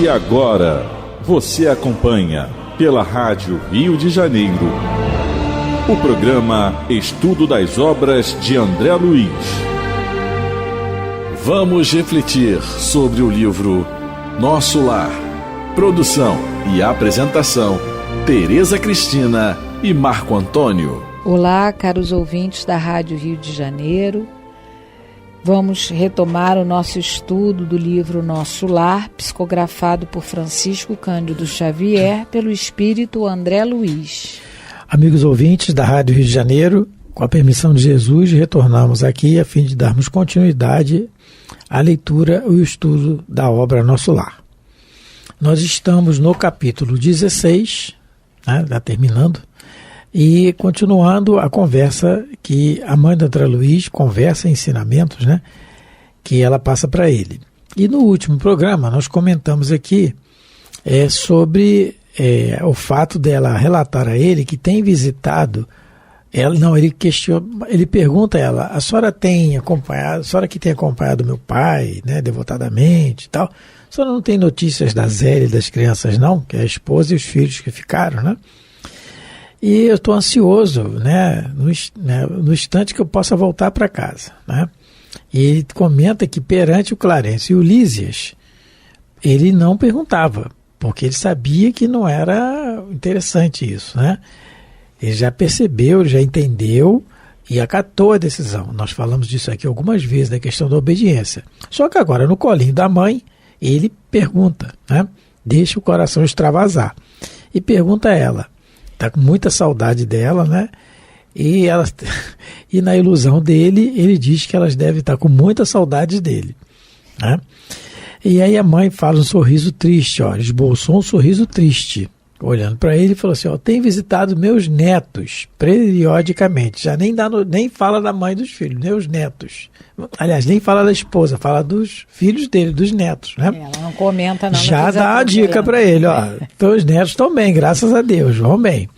E agora, você acompanha pela Rádio Rio de Janeiro o programa Estudo das Obras de André Luiz. Vamos refletir sobre o livro Nosso Lar. Produção e apresentação, Tereza Cristina e Marco Antônio. Olá, caros ouvintes da Rádio Rio de Janeiro. Vamos retomar o nosso estudo do livro Nosso Lar, psicografado por Francisco Cândido Xavier, pelo espírito André Luiz. Amigos ouvintes da Rádio Rio de Janeiro, com a permissão de Jesus, retornamos aqui a fim de darmos continuidade à leitura e ao estudo da obra Nosso Lar. Nós estamos no capítulo 16, já terminando, e continuando a conversa que a mãe do André Luiz conversa, ensinamentos, que ela passa para ele. E no último programa nós comentamos aqui sobre o fato dela relatar a ele que tem visitado ela. Não, ele pergunta a ela: a senhora que tem acompanhado meu pai, devotadamente e tal, a senhora não tem notícias da Zélia e das crianças não? Que é a esposa e os filhos que ficaram, E eu estou ansioso, no instante que eu possa voltar para casa, E ele comenta que perante o Clarence e o Lísias, ele não perguntava, porque ele sabia que não era interessante isso, Ele já percebeu, ele já entendeu e acatou a decisão. Nós falamos disso aqui algumas vezes, da questão da obediência. Só que agora, no colinho da mãe, ele pergunta, deixa o coração extravasar. E pergunta a ela, está com muita saudade dela, e na ilusão dele, ele diz que elas devem estar com muita saudade dele. E aí a mãe faz um sorriso triste, esboçou um sorriso triste, olhando para ele e falou assim: tem visitado meus netos periodicamente, já nem fala da mãe dos filhos, meus netos. Aliás, nem fala da esposa, fala dos filhos dele, dos netos. Ela não comenta, não. Já dá a dica para ele: teus netos estão bem, graças a Deus, vão bem.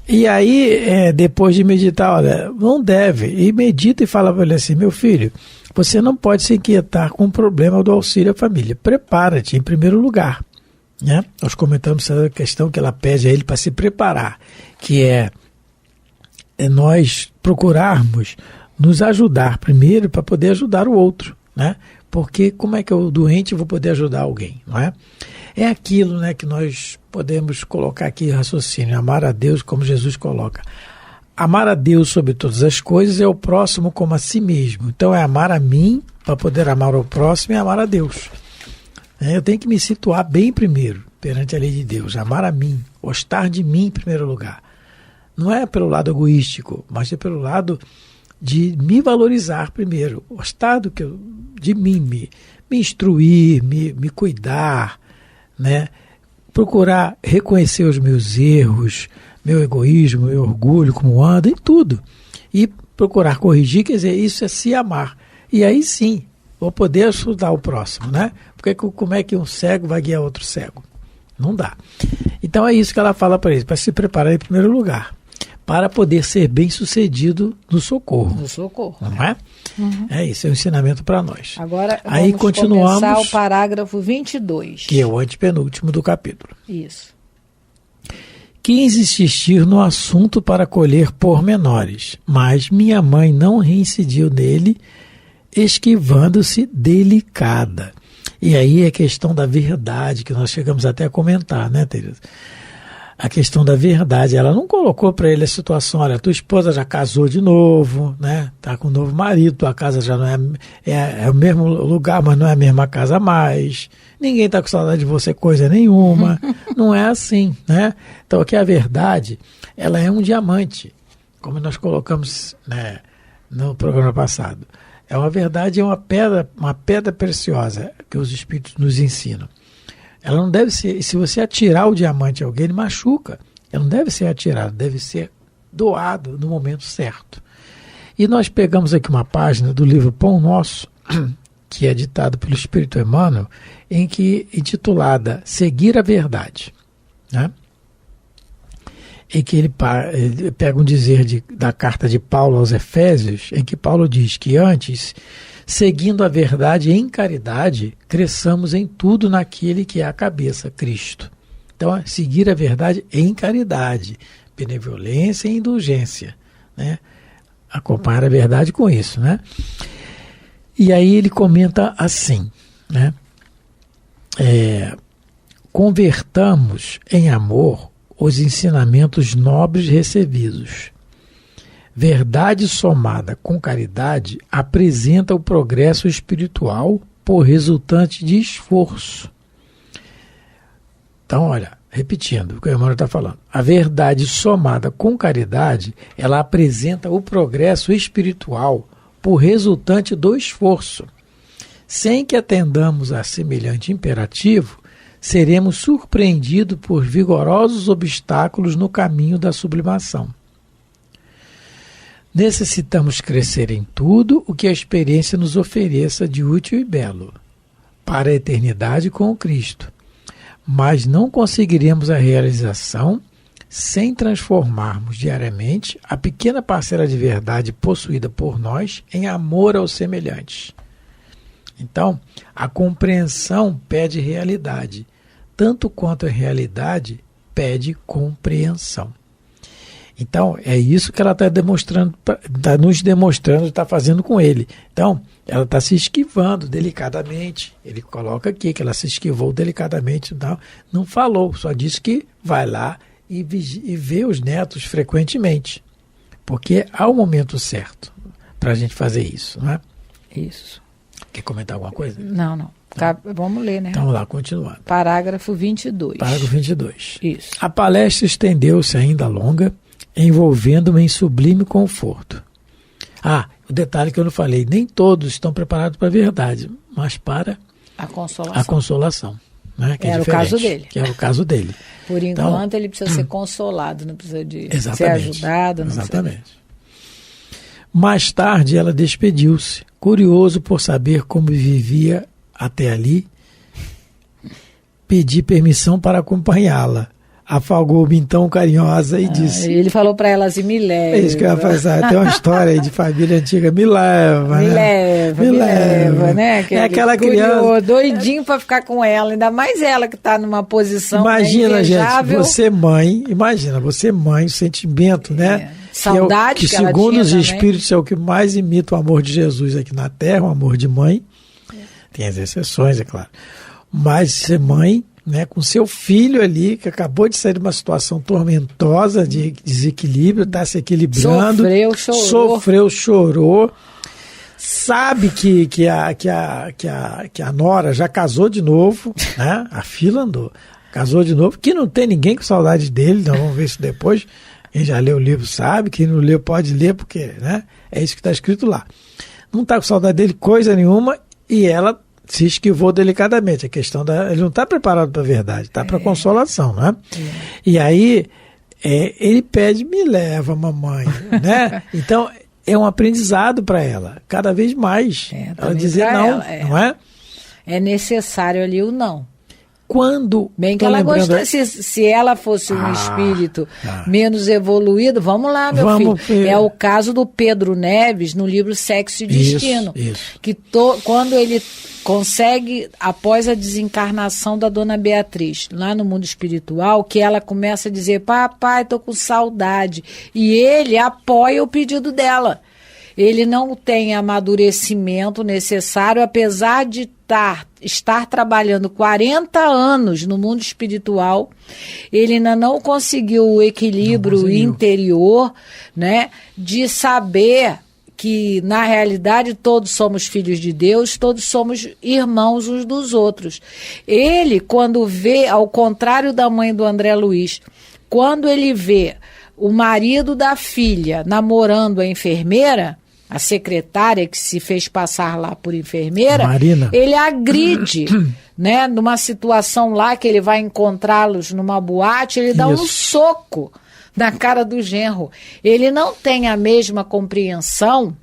E aí, depois de meditar, não deve, e medita e fala para ele assim: meu filho, você não pode se inquietar com o problema do auxílio à família, prepara-te em primeiro lugar. Nós comentamos essa questão que ela pede a ele para se preparar, que é nós procurarmos nos ajudar primeiro para poder ajudar o outro, Porque como é que eu, doente, vou poder ajudar alguém, É aquilo, que nós podemos colocar aqui raciocínio: amar a Deus como Jesus coloca. Amar a Deus sobre todas as coisas é o próximo como a si mesmo. Então é amar a mim para poder amar o próximo e amar a Deus. Eu tenho que me situar bem primeiro perante a lei de Deus, amar a mim, gostar de mim em primeiro lugar. Não é pelo lado egoístico, mas é pelo lado de me valorizar primeiro, gostar de mim, me instruir, me cuidar, procurar reconhecer os meus erros, meu egoísmo, meu orgulho, como anda, em tudo. E procurar corrigir, quer dizer, isso é se amar. E aí sim, vou poder ajudar o próximo, Porque como é que um cego vai guiar outro cego? Não dá. Então é isso que ela fala para ele, para se preparar em primeiro lugar, para poder ser bem sucedido no socorro. No socorro. Não é? Uhum. É isso, é um ensinamento para nós. Agora aí vamos continuamos, começar o parágrafo 22. Que é o antepenúltimo do capítulo. Isso. Quis insistir no assunto para colher pormenores, mas minha mãe não reincidiu nele, esquivando-se delicada. E aí é questão da verdade, que nós chegamos até a comentar, Tereza? A questão da verdade, ela não colocou para ele a situação: olha, tua esposa já casou de novo, tá com um novo marido, tua casa já não é o mesmo lugar, mas não é a mesma casa mais, ninguém está com saudade de você coisa nenhuma. Não é assim, Então aqui a verdade, ela é um diamante, como nós colocamos, no programa passado. É uma verdade, é uma pedra preciosa que os espíritos nos ensinam. Ela não deve ser, se você atirar o diamante a alguém, ele machuca. Ela não deve ser atirado, deve ser doado no momento certo. E nós pegamos aqui uma página do livro Pão Nosso, que é ditado pelo Espírito Emmanuel, intitulada Seguir a Verdade. Em que ele pega um dizer da carta de Paulo aos Efésios, em que Paulo diz que antes Seguindo a verdade em caridade, cresçamos em tudo naquele que é a cabeça, Cristo. Então, seguir a verdade em caridade, benevolência e indulgência, né? Acompanhar a verdade com isso, né? E aí ele comenta assim, né? Convertamos em amor os ensinamentos nobres recebidos. Verdade somada com caridade apresenta o progresso espiritual por resultante de esforço. Então, olha, repetindo o que o irmão está falando. A verdade somada com caridade, ela apresenta o progresso espiritual por resultante do esforço. Sem que atendamos a semelhante imperativo, seremos surpreendidos por vigorosos obstáculos no caminho da sublimação. Necessitamos crescer em tudo o que a experiência nos ofereça de útil e belo, para a eternidade com o Cristo. Mas não conseguiremos a realização sem transformarmos diariamente a pequena parcela de verdade possuída por nós em amor aos semelhantes. Então, a compreensão pede realidade, tanto quanto a realidade pede compreensão. Então, é isso que ela está demonstrando, está nos demonstrando, está fazendo com ele. Então, ela está se esquivando delicadamente. Ele coloca aqui que ela se esquivou delicadamente. Não falou, só disse que vai lá e vê os netos frequentemente. Porque há o momento certo para a gente fazer isso, não é? Isso. Quer comentar alguma coisa? Não. Vamos ler, né? Então, vamos lá, continuando. Parágrafo 22. Parágrafo 22. Isso. A palestra estendeu-se ainda longa, envolvendo-me em sublime conforto. O detalhe que eu não falei, nem todos estão preparados para a verdade, mas para a consolação. A consolação, né? Que era o caso dele. Que era o caso dele. Por enquanto, ele precisa ser consolado, não precisa ser ajudado. Não exatamente. Precisa. Mais tarde, ela despediu-se, curioso por saber como vivia até ali. Pedi permissão para acompanhá-la. Afagou-me então carinhosa e disse... Ele falou para ela assim, me leva. É isso que eu ia fazer. Tem uma história aí de família antiga, me leva. Me leva, né? É aquela criança... Doidinho para ficar com ela, ainda mais ela que está numa posição Imagina, gente, você mãe, o sentimento, né? Saudade que segundo os espíritos é o que mais imita o amor de Jesus aqui na Terra, o amor de mãe. Tem as exceções, é claro. Mas ser mãe... né, com seu filho ali, que acabou de sair de uma situação tormentosa, de desequilíbrio, está se equilibrando. Sofreu, chorou. Sabe que a nora já casou de novo, né? A fila andou. Casou de novo, que não tem ninguém com saudade dele, então vamos ver isso depois. Quem já leu o livro sabe, quem não leu pode ler, porque, né, é isso que está escrito lá. Não está com saudade dele coisa nenhuma, e ela se esquivou delicadamente. A questão ele não está preparado para a verdade, está para a consolação, né? E aí ele pede, me leva, mamãe, né? Então é um aprendizado para ela, cada vez mais. Ela dizer não, não é? É necessário ali o não. Quando... Bem que ela gostasse, se ela fosse um espírito menos evoluído, vamos lá, meu filho. É o caso do Pedro Neves no livro Sexo e Destino. Isso. Que quando ele consegue, após a desencarnação da Dona Beatriz, lá no mundo espiritual, que ela começa a dizer, papai, tô com saudade. E ele apoia o pedido dela. Ele não tem amadurecimento necessário, apesar de estar trabalhando 40 anos no mundo espiritual, ele ainda não conseguiu o equilíbrio interior, né, de saber que, na realidade, todos somos filhos de Deus, todos somos irmãos uns dos outros. Ele, quando vê, ao contrário da mãe do André Luiz, quando ele vê o marido da filha namorando a enfermeira, a secretária que se fez passar lá por enfermeira, Marina, ele agride, né, numa situação lá que ele vai encontrá-los numa boate, ele dá um soco na cara do genro. Ele não tem a mesma compreensão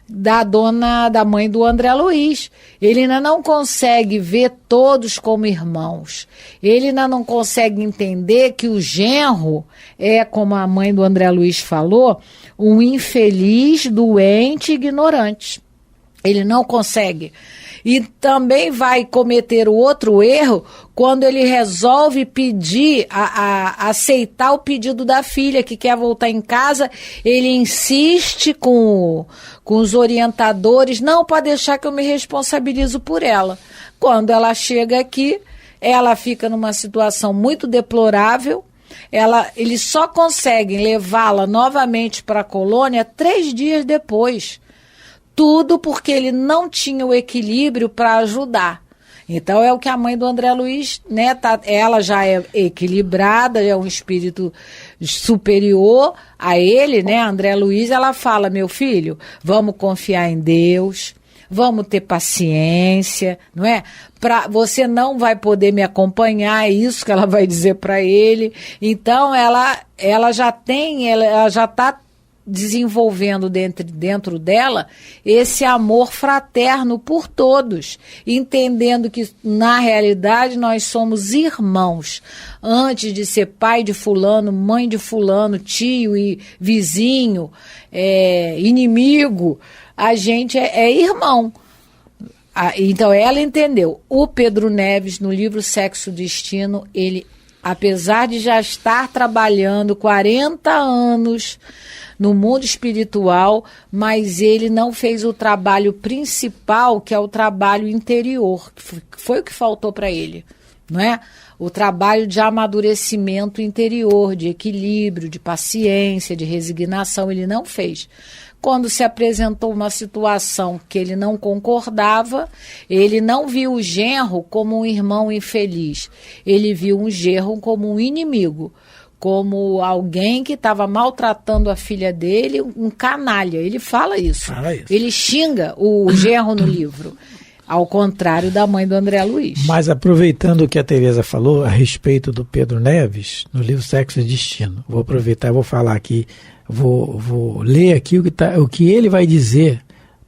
da mãe do André Luiz. Ele ainda não consegue ver todos como irmãos. Ele ainda não consegue entender que o genro é, como a mãe do André Luiz falou, um infeliz, doente, ignorante. Ele não consegue. E também vai cometer o outro erro quando ele resolve pedir, aceitar o pedido da filha que quer voltar em casa. Ele insiste com os orientadores, não, pode deixar que eu me responsabilizo por ela. Quando ela chega aqui, ela fica numa situação muito deplorável. Eles só conseguem levá-la novamente para a colônia 3 dias depois. Tudo porque ele não tinha o equilíbrio para ajudar. Então é o que a mãe do André Luiz, né, ela já é equilibrada, é um espírito superior a ele, né, André Luiz, ela fala, meu filho, vamos confiar em Deus, vamos ter paciência, não é? Você não vai poder me acompanhar, é isso que ela vai dizer para ele. Então ela já está desenvolvendo dentro dela esse amor fraterno por todos, entendendo que na realidade nós somos irmãos. Antes de ser pai de fulano, mãe de fulano, tio e vizinho, inimigo, a gente é irmão. Então ela entendeu. O Pedro Neves, no livro Sexo Destino, ele, apesar de já estar trabalhando 40 anos no mundo espiritual, mas ele não fez o trabalho principal, que é o trabalho interior, que foi o que faltou para ele, não é? O trabalho de amadurecimento interior, de equilíbrio, de paciência, de resignação, ele não fez. Quando se apresentou uma situação que ele não concordava, ele não viu o genro como um irmão infeliz, ele viu um genro como um inimigo, como alguém que estava maltratando a filha dele, um canalha. Ele fala isso. Ele xinga o genro no livro, ao contrário da mãe do André Luiz. Mas aproveitando o que a Tereza falou a respeito do Pedro Neves, no livro Sexo e Destino, vou aproveitar e vou falar aqui, vou ler aqui o que ele vai dizer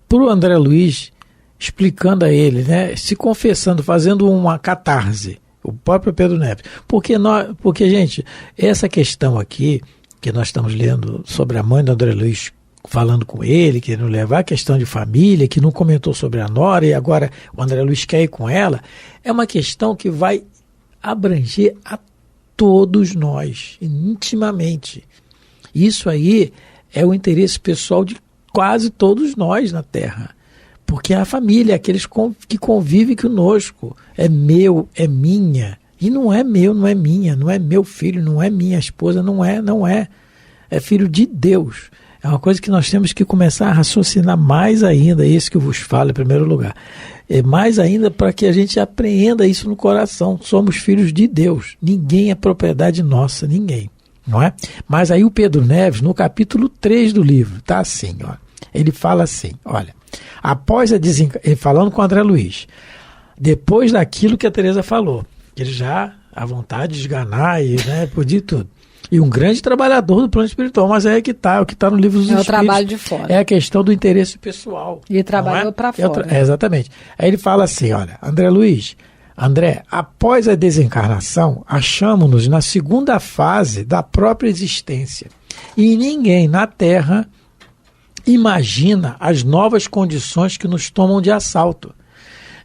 para o André Luiz, explicando a ele, né, se confessando, fazendo uma catarse. O próprio Pedro Neves. Porque, gente, essa questão aqui, que nós estamos lendo sobre a mãe do André Luiz, falando com ele, querendo levar a questão de família, que não comentou sobre a nora, e agora o André Luiz quer ir com ela, é uma questão que vai abranger a todos nós, intimamente. Isso aí é o interesse pessoal de quase todos nós na Terra. Porque a família é aqueles que convivem conosco. É meu, é minha. E não é meu, não é minha. Não é meu filho, não é minha esposa. Não é. É filho de Deus. É uma coisa que nós temos que começar a raciocinar mais ainda. Isso que eu vos falo em primeiro lugar. É mais ainda para que a gente apreenda isso no coração. Somos filhos de Deus. Ninguém é propriedade nossa, ninguém. Não é? Mas aí o Pedro Neves, no capítulo 3 do livro, tá assim, ó. Ele fala assim, olha, após falando com o André Luiz, depois daquilo que a Tereza falou, ele já, à vontade de esganar e, né, podia tudo. E um grande trabalhador do plano espiritual, mas é que tá, o que está no livro dos Espíritos. É o trabalho de fora. É a questão do interesse pessoal. E trabalhou para fora. Exatamente. Aí ele fala assim, olha, André, após a desencarnação, achamos-nos na segunda fase da própria existência. E ninguém na Terra imagina as novas condições que nos tomam de assalto.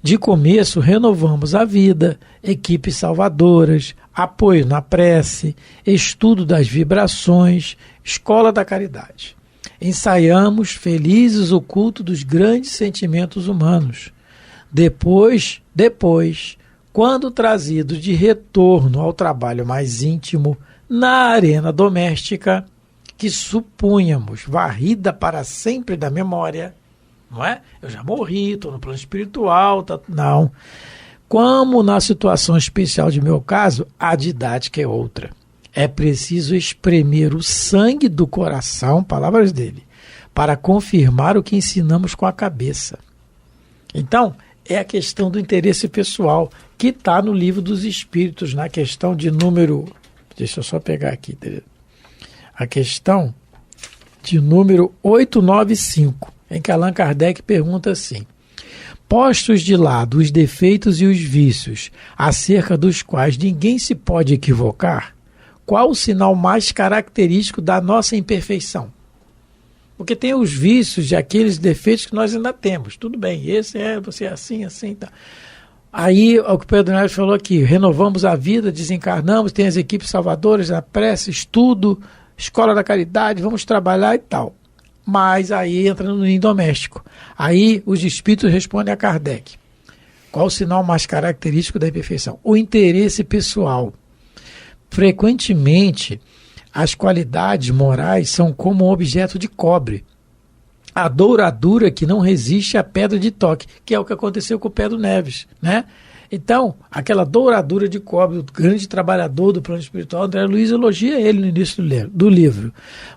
De começo, renovamos a vida, equipes salvadoras, apoio na prece, estudo das vibrações, escola da caridade. Ensaiamos felizes o culto dos grandes sentimentos humanos. Depois, quando trazidos de retorno ao trabalho mais íntimo, na arena doméstica, que supunhamos varrida para sempre da memória, não é? Eu já morri, estou no plano espiritual, não. Como na situação especial de meu caso, a didática é outra. É preciso espremer o sangue do coração, palavras dele, para confirmar o que ensinamos com a cabeça. Então, é a questão do interesse pessoal, que está no livro dos Espíritos, na questão de número... Deixa eu só pegar aqui, Tereza. A questão de número 895, em que Allan Kardec pergunta assim: postos de lado os defeitos e os vícios, acerca dos quais ninguém se pode equivocar, qual o sinal mais característico da nossa imperfeição? Porque tem os vícios e aqueles defeitos que nós ainda temos. Tudo bem, você é assim, tá. Aí, o que o Pedro Neves falou aqui, renovamos a vida, desencarnamos, tem as equipes salvadoras, a prece, estudo, escola da caridade, vamos trabalhar e tal. Mas aí entra no ninho doméstico. Aí os espíritos respondem a Kardec. Qual o sinal mais característico da imperfeição? O interesse pessoal. Frequentemente, as qualidades morais são como um objeto de cobre. A douradura que não resiste à pedra de toque, que é o que aconteceu com o Pedro Neves, né? Então, aquela douradura de cobre, o grande trabalhador do plano espiritual, André Luiz elogia ele no início do livro.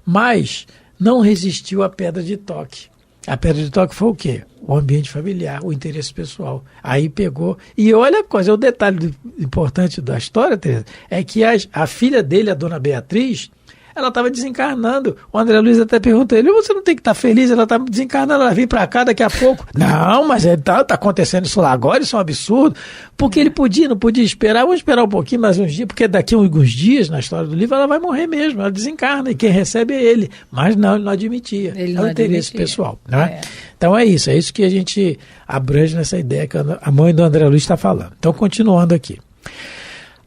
Mas não resistiu à pedra de toque. A pedra de toque foi o quê? O ambiente familiar, o interesse pessoal. Aí pegou. E olha a coisa, o detalhe importante da história, Tereza, é que a filha dele, a dona Beatriz, ela estava desencarnando. O André Luiz até pergunta a ele, você não tem que estar feliz, ela está desencarnando, ela vem para cá daqui a pouco. Não, mas está acontecendo isso lá agora, isso é um absurdo. Porque ele não podia esperar, vamos esperar um pouquinho, mais uns dias, porque daqui a alguns dias, na história do livro, ela vai morrer mesmo, ela desencarna, e quem recebe é ele. Mas não, ele não admitia. É o interesse pessoal. Né? Então é isso que a gente abrange nessa ideia que a mãe do André Luiz está falando. Então, continuando aqui.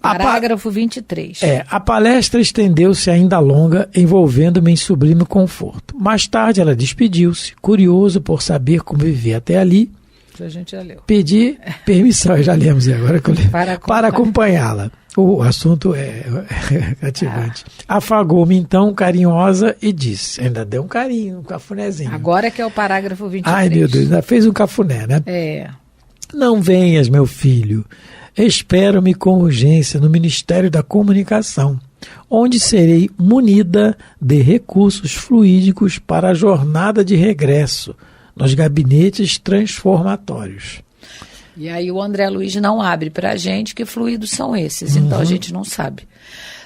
Parágrafo 23. A palestra estendeu-se ainda longa, envolvendo-me em sublime conforto. Mais tarde ela despediu-se, curioso por saber como viver até ali. A gente já leu. Pedi permissão, já lemos agora que eu li, para acompanhá-la. O assunto é cativante. Afagou-me então, carinhosa, e disse, ainda deu um carinho, um cafunézinho. Agora que é o parágrafo 23. Ai, meu Deus, ainda fez um cafuné, né? Não venhas, meu filho. Espero-me com urgência no Ministério da Comunicação, onde serei munida de recursos fluídicos para a jornada de regresso nos gabinetes transformatórios. E aí o André Luiz não abre para a gente que fluidos são esses, então a gente não sabe.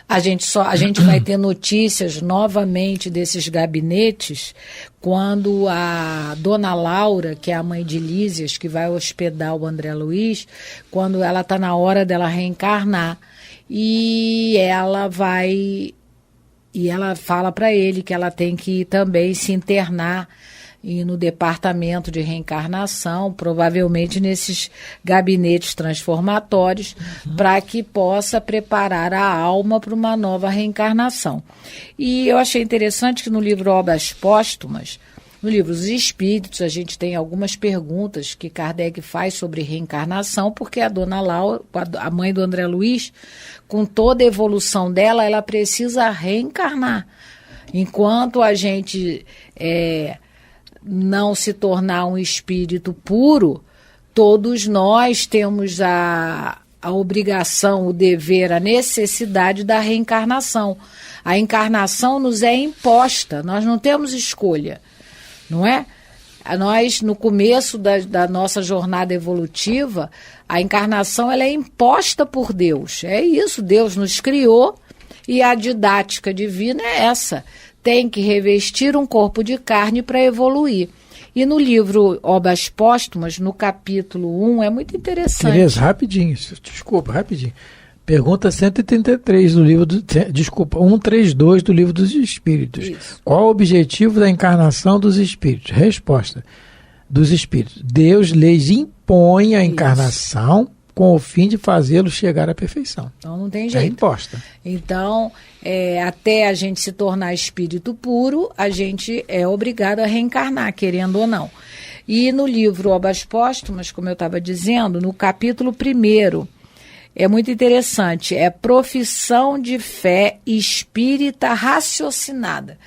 A gente vai ter notícias novamente desses gabinetes quando a dona Laura, que é a mãe de Lísias, que vai hospedar o André Luiz, quando ela está na hora dela reencarnar. E ela fala para ele que ela tem que também se internar no departamento de reencarnação, provavelmente nesses gabinetes transformatórios, para que possa preparar a alma para uma nova reencarnação. E eu achei interessante que no livro Obras Póstumas, no livro Os Espíritos, a gente tem algumas perguntas que Kardec faz sobre reencarnação, porque a dona Laura, a mãe do André Luiz, com toda a evolução dela, ela precisa reencarnar. Enquanto a gente não se tornar um espírito puro, todos nós temos a obrigação, o dever, a necessidade da reencarnação. A encarnação nos é imposta, nós não temos escolha, não é? Nós, no começo da nossa jornada evolutiva, a encarnação ela é imposta por Deus. É isso, Deus nos criou e a didática divina é essa. Tem que revestir um corpo de carne para evoluir. E no livro Obras Póstumas, no capítulo 1, é muito interessante. Tereza, rapidinho. Pergunta 133 do livro 132 do livro dos Espíritos. Isso. Qual o objetivo da encarnação dos Espíritos? Resposta dos Espíritos. Deus lhes impõe a encarnação com o fim de fazê-los chegar à perfeição. Então não tem jeito. É imposta. Então, até a gente se tornar espírito puro, a gente é obrigado a reencarnar, querendo ou não. E no livro Obras Póstumas, como eu estava dizendo, no capítulo 1, é muito interessante, é profissão de fé espírita raciocinada.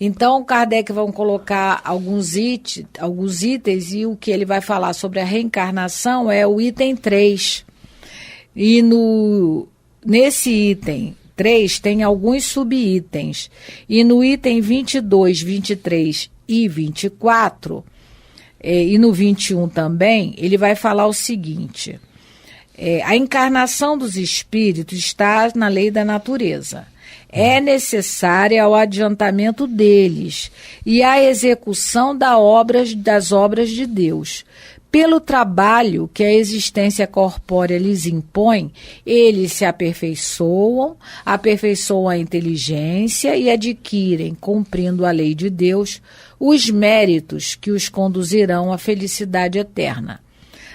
Então, Kardec vai colocar alguns itens e o que ele vai falar sobre a reencarnação é o item 3. E nesse item 3 tem alguns subitens. E no item 22, 23 e 24, e no 21 também, ele vai falar o seguinte: a encarnação dos espíritos está na lei da natureza. É necessária ao adiantamento deles e à execução das obras de Deus. Pelo trabalho que a existência corpórea lhes impõe, eles se aperfeiçoam a inteligência e adquirem, cumprindo a lei de Deus, os méritos que os conduzirão à felicidade eterna.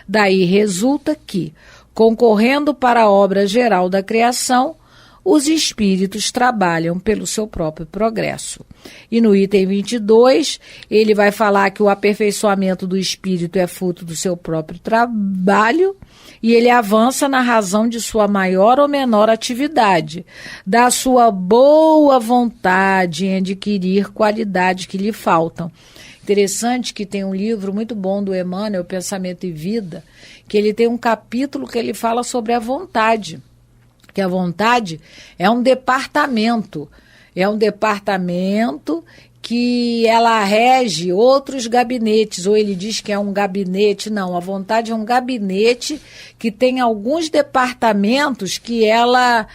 Daí resulta que, concorrendo para a obra geral da criação, os espíritos trabalham pelo seu próprio progresso. E no item 22, ele vai falar que o aperfeiçoamento do espírito é fruto do seu próprio trabalho, e ele avança na razão de sua maior ou menor atividade, da sua boa vontade em adquirir qualidades que lhe faltam. Interessante que tem um livro muito bom do Emmanuel, Pensamento e Vida, que ele tem um capítulo que ele fala sobre a vontade. Que a vontade é um departamento que ela rege outros gabinetes, ou ele diz que é um gabinete. Não, a vontade é um gabinete que tem alguns departamentos que ela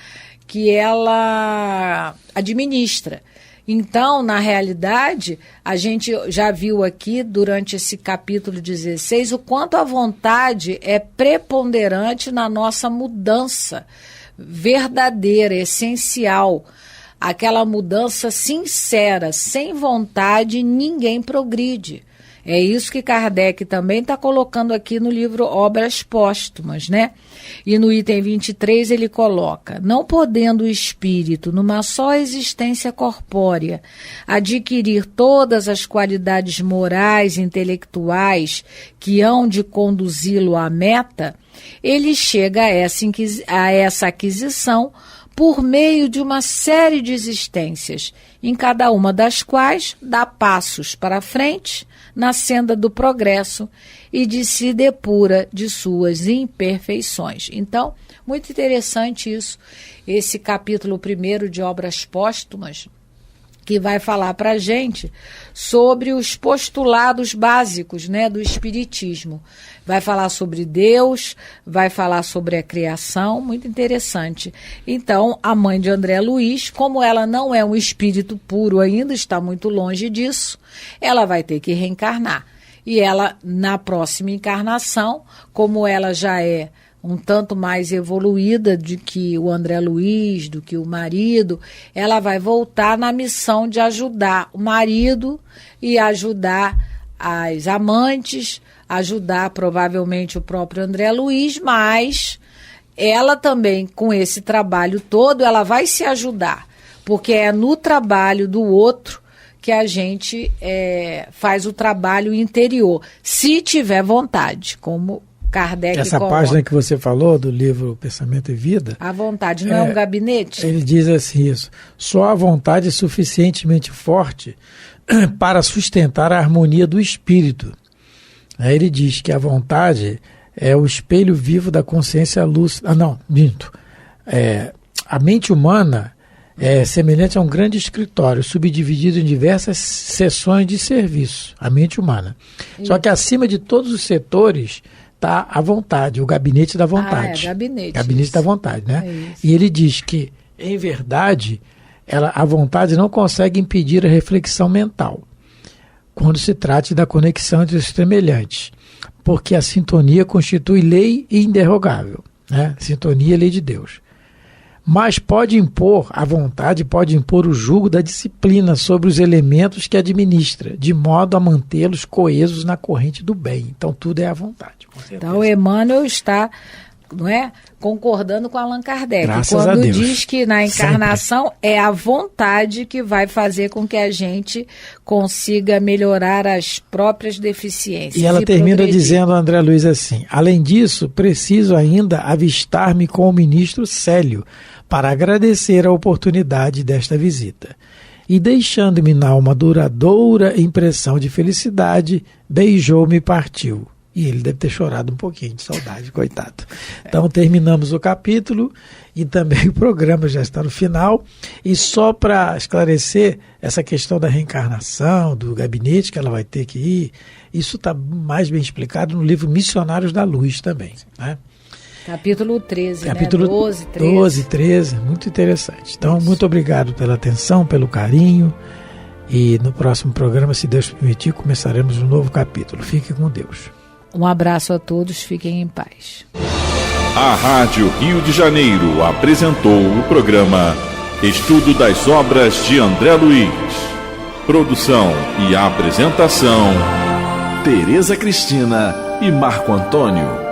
administra. Então, na realidade, a gente já viu aqui, durante esse capítulo 16, o quanto a vontade é preponderante na nossa mudança verdadeira, essencial, aquela mudança sincera. Sem vontade, ninguém progride. É isso que Kardec também está colocando aqui no livro Obras Póstumas, né? E no item 23 ele coloca: não podendo o espírito, numa só existência corpórea, adquirir todas as qualidades morais e intelectuais que hão de conduzi-lo à meta, ele chega a essa aquisição por meio de uma série de existências, em cada uma das quais dá passos para frente na senda do progresso e se depura de suas imperfeições. Então, muito interessante isso, esse capítulo 1 de Obras Póstumas, que vai falar para a gente sobre os postulados básicos, né, do Espiritismo. Vai falar sobre Deus, vai falar sobre a criação, muito interessante. Então, a mãe de André Luiz, como ela não é um espírito puro ainda, está muito longe disso, ela vai ter que reencarnar. E ela, na próxima encarnação, como ela já é um tanto mais evoluída do que o André Luiz, do que o marido, ela vai voltar na missão de ajudar o marido e ajudar as amantes, ajudar provavelmente o próprio André Luiz, mas ela também, com esse trabalho todo, ela vai se ajudar, porque é no trabalho do outro que a gente faz o trabalho interior, se tiver vontade, como Kardec essa coloca. Página que você falou do livro Pensamento e Vida, a vontade não é um gabinete? Ele diz assim, isso: só a vontade é suficientemente forte para sustentar a harmonia do espírito. Aí ele diz que a vontade é o espelho vivo da consciência lúcida. A mente humana é semelhante a um grande escritório, subdividido em diversas seções de serviço, a mente humana. Só que acima de todos os setores está a vontade, o gabinete da vontade. Gabinete da vontade, né? E ele diz que, em verdade, a vontade não consegue impedir a reflexão mental, quando se trata da conexão entre os semelhantes, porque a sintonia constitui lei inderrogável, né? Sintonia é lei de Deus. Mas a vontade pode impor o jugo da disciplina sobre os elementos que administra, de modo a mantê-los coesos na corrente do bem. Então, tudo é a vontade. Então, o Emmanuel está, não é, concordando com Allan Kardec. Graças a Deus. Diz que na encarnação é a vontade que vai fazer com que a gente consiga melhorar as próprias deficiências. E ela termina dizendo, André Luiz, assim: além disso, preciso ainda avistar-me com o ministro Célio, para agradecer a oportunidade desta visita. E deixando-me na uma duradoura impressão de felicidade, beijou-me e partiu. E ele deve ter chorado um pouquinho de saudade, coitado. Então terminamos o capítulo e também o programa já está no final. E só para esclarecer essa questão da reencarnação, do gabinete que ela vai ter que ir, isso está mais bem explicado no livro Missionários da Luz também, né? Capítulo 13, capítulo, né? 12, 13, muito interessante. Então, muito obrigado pela atenção, pelo carinho. E no próximo programa, se Deus permitir, começaremos um novo capítulo. Fique com Deus. Um abraço a todos, fiquem em paz. A Rádio Rio de Janeiro apresentou o programa Estudo das Obras de André Luiz. Produção e apresentação: Tereza Cristina e Marco Antônio.